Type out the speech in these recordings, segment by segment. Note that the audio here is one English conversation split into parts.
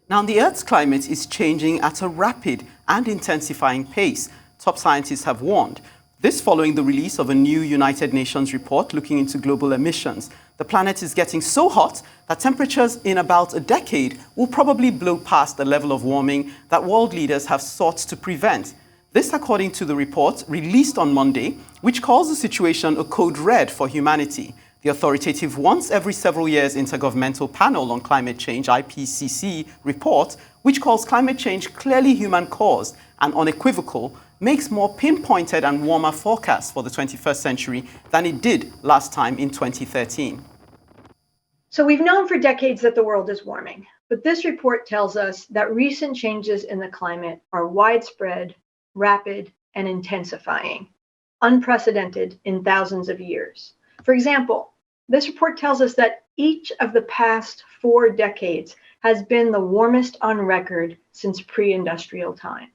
Now, the Earth's climate is changing at a rapid and intensifying pace, top scientists have warned. This following the release of a new United Nations report looking into global emissions. The planet is getting so hot that temperatures in about a decade will probably blow past the level of warming that world leaders have sought to prevent. This according to the report released on Monday, which calls the situation a code red for humanity. The authoritative once every several years Intergovernmental Panel on Climate Change, IPCC, report, which calls climate change clearly human-caused and unequivocal, makes more pinpointed and warmer forecasts for the 21st century than it did last time in 2013. So we've known for decades that the world is warming, but this report tells us that recent changes in the climate are widespread, rapid, and intensifying, unprecedented in thousands of years. For example, this report tells us that each of the past 4 decades has been the warmest on record since pre-industrial times.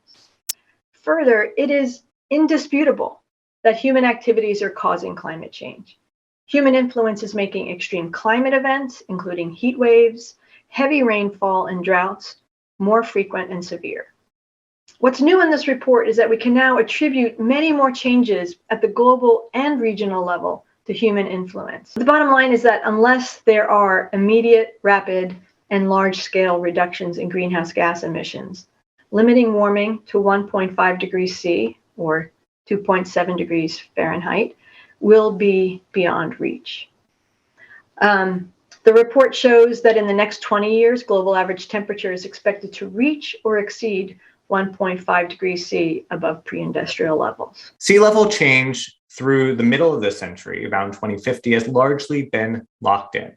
Further, it is indisputable that human activities are causing climate change. Human influence is making extreme climate events, including heat waves, heavy rainfall, and droughts, more frequent and severe. What's new in this report is that we can now attribute many more changes at the global and regional level to human influence. The bottom line is that unless there are immediate, rapid, and large-scale reductions in greenhouse gas emissions, limiting warming to 1.5 degrees C, or 2.7 degrees Fahrenheit, will be beyond reach. The report shows that in the next 20 years, global average temperature is expected to reach or exceed 1.5 degrees C above pre-industrial levels. Sea level change through the middle of the century, around 2050, has largely been locked in.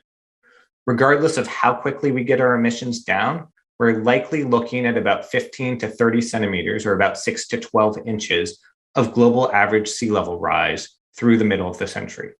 Regardless of how quickly we get our emissions down, we're likely looking at about 15 to 30 centimeters, or about 6 to 12 inches, of global average sea level rise through the middle of the century.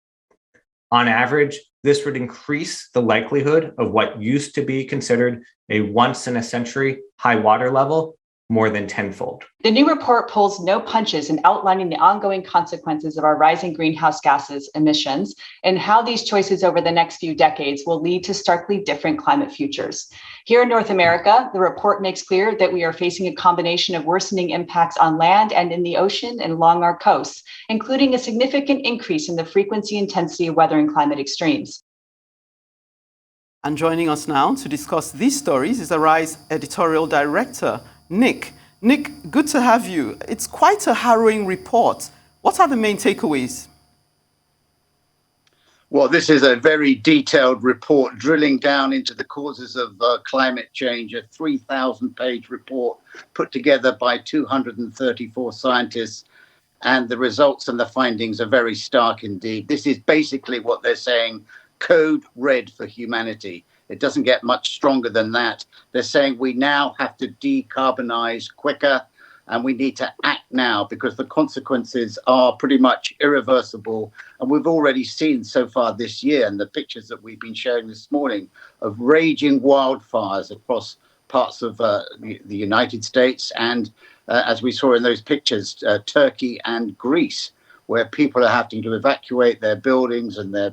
On average, this would increase the likelihood of what used to be considered a once-in-a-century high water level more than tenfold. The new report pulls no punches in outlining the ongoing consequences of our rising greenhouse gases emissions and how these choices over the next few decades will lead to starkly different climate futures. Here in North America, the report makes clear that we are facing a combination of worsening impacts on land and in the ocean and along our coasts, including a significant increase in the frequency and intensity of weather and climate extremes. And joining us now to discuss these stories is Arise editorial director, Nick. Nick, good to have you. It's quite a harrowing report. What are the main takeaways? Well, this is a very detailed report drilling down into the causes of climate change, a 3,000-page report put together by 234 scientists. And the results and the findings are very stark indeed. This is basically what they're saying, code red for humanity. It doesn't get much stronger than that. They're saying we now have to decarbonize quicker and we need to act now because the consequences are pretty much irreversible. And we've already seen so far this year, and the pictures that we've been showing this morning, of raging wildfires across parts of the United States and, as we saw in those pictures, Turkey and Greece, where people are having to evacuate their buildings and their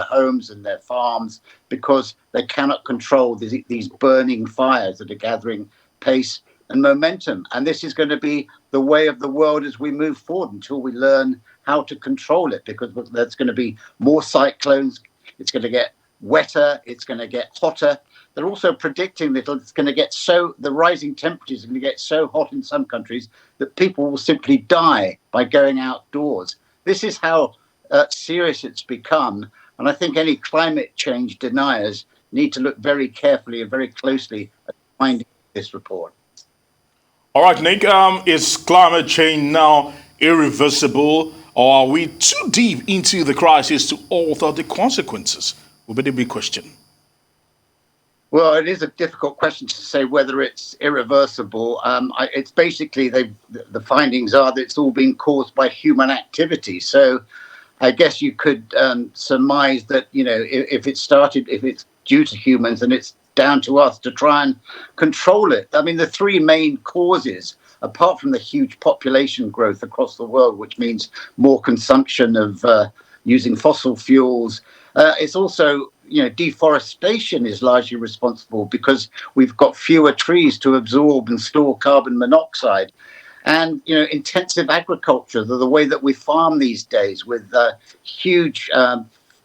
homes and their farms because they cannot control these burning fires that are gathering pace and momentum. And this is going to be the way of the world as we move forward until we learn how to control it, because there's going to be more cyclones, it's going to get wetter, it's going to get hotter. They're also predicting that it's going to get the rising temperatures are going to get so hot in some countries that people will simply die by going outdoors. This is how serious it's become. And I think any climate change deniers need to look very carefully and very closely at finding this report. All right, Nick, is climate change now irreversible, or are we too deep into the crisis to alter the consequences? Will be the big question. Well, it is a difficult question to say whether it's irreversible. It's basically, the findings are that it's all been caused by human activity. So I guess you could surmise that, if it's due to humans, then it's down to us to try and control it. I mean, the 3 main causes, apart from the huge population growth across the world, which means more consumption of using fossil fuels, it's also deforestation is largely responsible because we've got fewer trees to absorb and store carbon monoxide. And, intensive agriculture, the way that we farm these days with huge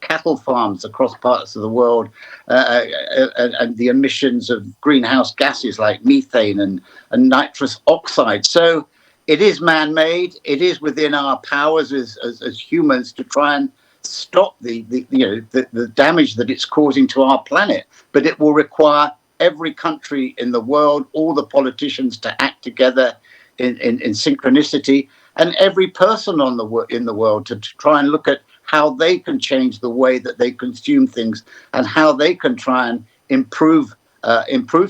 cattle farms across parts of the world, and the emissions of greenhouse gases like methane and nitrous oxide. So it is man-made. It is within our powers as humans to try and stop the damage that it's causing to our planet. But it will require every country in the world, all the politicians to act together in synchronicity, and every person in the world to try and look at how they can change the way that they consume things and how they can try and improve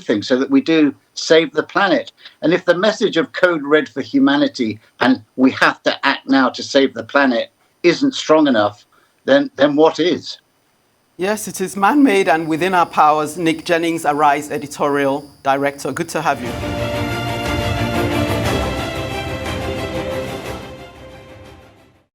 things so that we do save the planet. And if the message of Code Red for Humanity and we have to act now to save the planet isn't strong enough, then what is? Yes, it is man-made and within our powers. Nick Jennings, Arise editorial director. Good to have you.